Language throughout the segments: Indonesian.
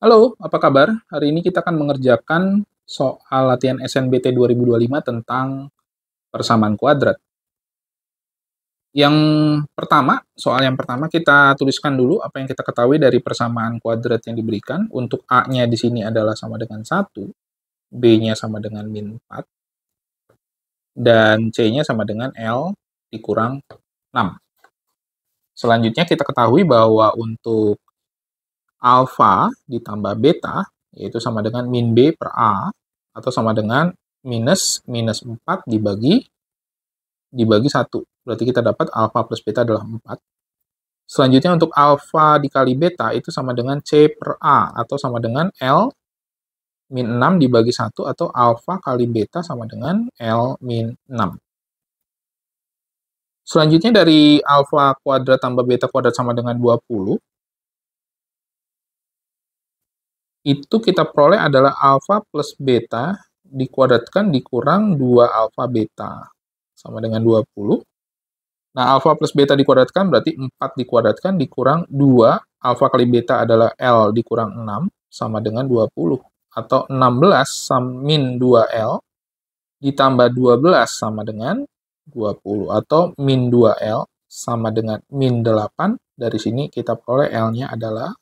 Halo, apa kabar? Hari ini kita akan mengerjakan soal latihan SNBT 2025 tentang persamaan kuadrat. Yang soal yang pertama kita tuliskan dulu apa yang kita ketahui dari persamaan kuadrat yang diberikan. Untuk A-nya di sini adalah sama dengan 1, B-nya sama dengan min 4, dan C-nya sama dengan L dikurang 6. Selanjutnya kita ketahui bahwa untuk alfa ditambah beta, yaitu sama dengan min B per A, atau sama dengan minus 4 dibagi 1. Berarti kita dapat alfa plus beta adalah 4. Selanjutnya untuk alfa dikali beta itu sama dengan C per A, atau sama dengan L min 6 dibagi 1, atau alfa kali beta sama dengan L min 6. Selanjutnya dari alfa kuadrat tambah beta kuadrat sama dengan 20, itu kita peroleh adalah alfa plus beta dikuadratkan dikurang 2 alfa beta sama dengan 20. Nah, alfa plus beta dikuadratkan berarti 4 dikuadratkan dikurang 2, alfa kali beta adalah L dikurang 6, sama dengan 20. Atau 16 min 2L ditambah 12 sama dengan 20. Atau min 2L sama dengan min 8. Dari sini kita peroleh L-nya adalah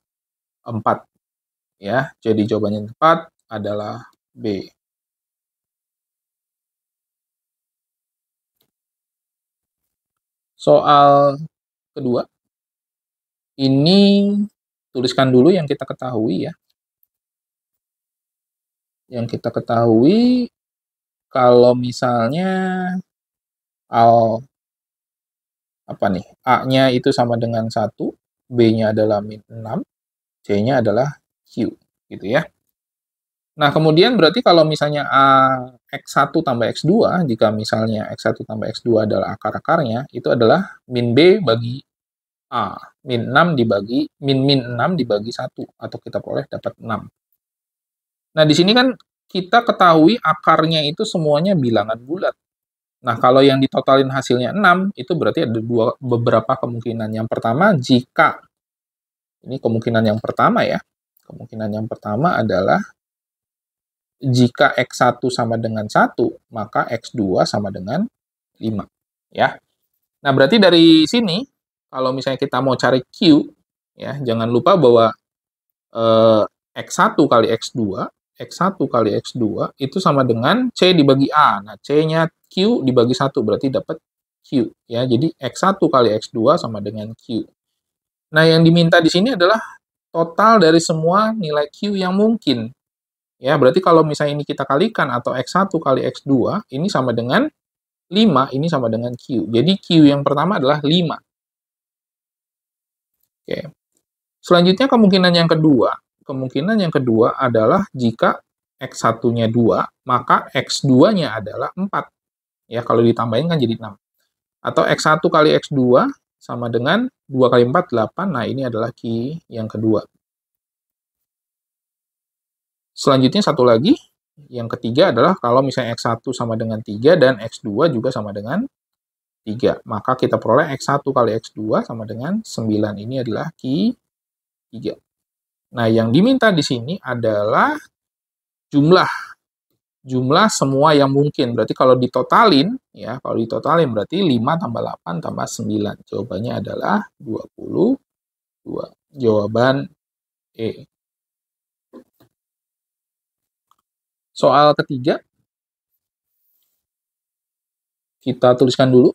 4. Ya, jadi jawabannya yang tepat adalah B. Soal kedua, ini tuliskan dulu yang kita ketahui ya. Yang kita ketahui kalau misalnya A-nya itu sama dengan 1, B-nya adalah min 6, C-nya adalah Q, gitu ya. Nah, kemudian berarti kalau misalnya X1 tambah X2, jika misalnya X1 tambah X2 adalah akar-akarnya, itu adalah min B bagi A, min 6 dibagi, min 6 dibagi 1, atau kita boleh dapat 6. Nah, di sini kan kita ketahui akarnya itu semuanya bilangan bulat. Nah, kalau yang ditotalin hasilnya 6, itu berarti ada beberapa kemungkinan. Yang pertama, ini kemungkinan yang pertama ya. Kemungkinan yang pertama adalah jika X1 sama dengan 1, maka X2 sama dengan 5. Ya. Nah, berarti dari sini, kalau misalnya kita mau cari Q, ya, jangan lupa bahwa X1 kali X2, X1 kali X2 itu sama dengan C dibagi A. Nah, C-nya Q dibagi 1, berarti dapat Q. Ya, jadi X1 kali X2 sama dengan Q. Nah, yang diminta di sini adalah total dari semua nilai Q yang mungkin. Ya, berarti kalau misalnya ini kita kalikan atau X1 kali X2, ini sama dengan 5, ini sama dengan Q. Jadi Q yang pertama adalah 5. Oke. Selanjutnya kemungkinan yang kedua. Kemungkinan yang kedua adalah jika X1-nya 2, maka X2-nya adalah 4. Ya, kalau ditambahin kan jadi 6. Atau X1 kali X2 sama dengan 2 kali 4, 8. Nah, ini adalah key yang kedua. Selanjutnya satu lagi, yang ketiga adalah kalau misalnya X1 sama dengan 3 dan X2 juga sama dengan 3. Maka kita peroleh X1 kali X2 sama dengan 9. Ini adalah key 3. Nah, yang diminta di sini adalah jumlah semua yang mungkin. Berarti kalau ditotalin, ya, kalau ditotalin berarti 5 tambah 8 tambah 9. Jawabannya adalah 22. Jawaban E. Soal ketiga, kita tuliskan dulu.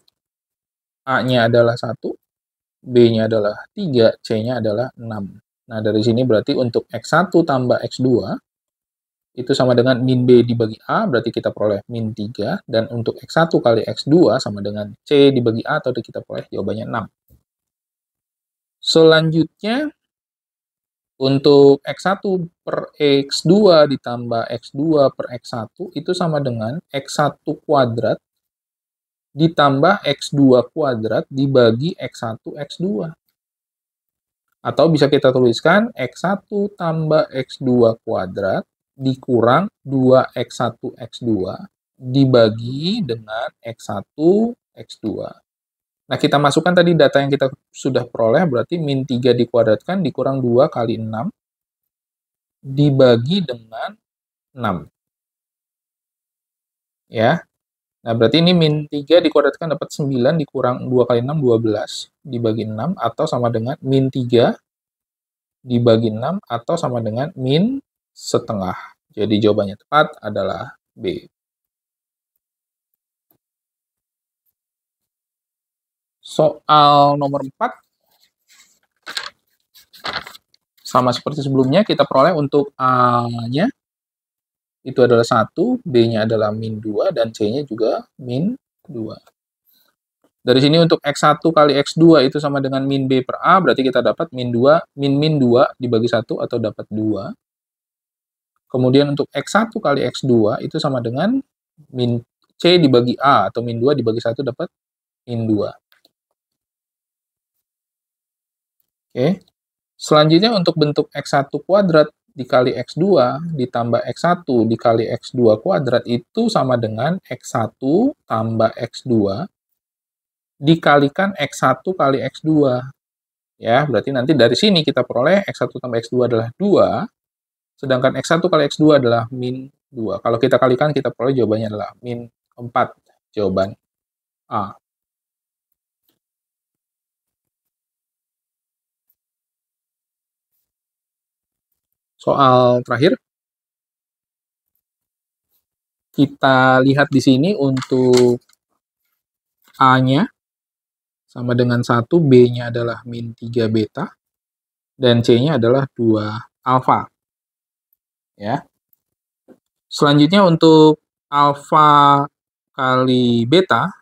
A-nya adalah 1, B-nya adalah 3, C-nya adalah 6. Nah, dari sini berarti untuk X1 tambah X2, itu sama dengan min B dibagi A, berarti kita peroleh min 3. Dan untuk X1 kali X2 sama dengan C dibagi A, atau kita peroleh jawabannya 6. Selanjutnya, untuk X1 per X2 ditambah X2 per X1, itu sama dengan X1 kuadrat ditambah X2 kuadrat dibagi X1 X2. Atau bisa kita tuliskan X1 tambah X2 kuadrat dikurang 2X1 X2 dibagi dengan X1 X2. Nah, kita masukkan tadi data yang kita sudah peroleh, berarti min 3 dikuadratkan dikurang 2 kali 6, dibagi dengan 6. Ya. Nah, berarti ini min 3 dikuadratkan dapat 9 dikurang 2 kali 6, 12 dibagi 6 atau sama dengan min 3 dibagi 6 atau sama dengan min setengah. Jadi jawabannya tepat adalah B. Soal nomor 4, sama seperti sebelumnya, kita peroleh untuk A-nya itu adalah 1, B-nya adalah min 2, dan C-nya juga min 2. Dari sini untuk X1 kali X2 itu sama dengan min B per A, berarti kita dapat min 2, min 2 dibagi 1 atau dapat 2. Kemudian untuk X1 kali X2 itu sama dengan min C dibagi A atau min 2 dibagi 1 dapat min 2. Oke. Selanjutnya untuk bentuk X1 kuadrat dikali X2 ditambah X1 dikali X2 kuadrat itu sama dengan X1 tambah X2 dikalikan X1 kali X2. Ya, berarti nanti dari sini kita peroleh X1 tambah X2 adalah 2, sedangkan X1 kali X2 adalah min 2. Kalau kita kalikan, kita peroleh jawabannya adalah min 4. Jawaban A. Soal terakhir, kita lihat di sini untuk A-nya sama dengan 1, B-nya adalah min 3 beta, dan C-nya adalah 2 alfa. Ya. Selanjutnya untuk alfa kali beta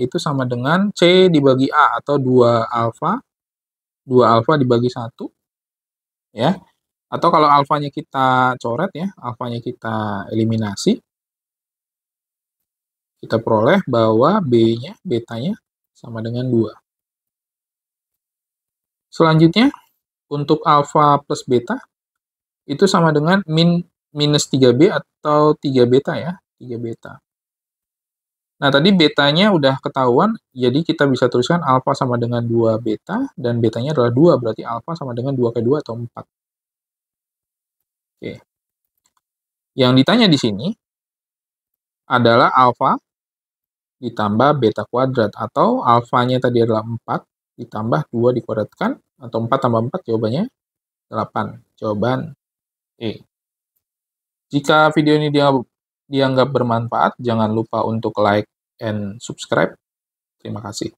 itu sama dengan C dibagi A atau 2 alfa dibagi 1. Ya. Atau kalau alfanya kita coret ya, alfanya kita eliminasi, kita peroleh bahwa B-nya, betanya sama dengan 2. Selanjutnya, untuk alfa plus beta, itu sama dengan minus 3B atau 3 beta ya, 3 beta. Nah, tadi betanya udah ketahuan, jadi kita bisa tuliskan alfa sama dengan 2 beta, dan betanya adalah 2, berarti alfa sama dengan 2 kali 2 atau 4. Oke. Yang ditanya di sini adalah alfa ditambah beta kuadrat, atau alfanya tadi adalah 4, ditambah 2 dikuadratkan, atau 4 tambah 4 jawabannya 8. Jawaban E. Jika video ini dianggap bermanfaat, jangan lupa untuk like and subscribe. Terima kasih.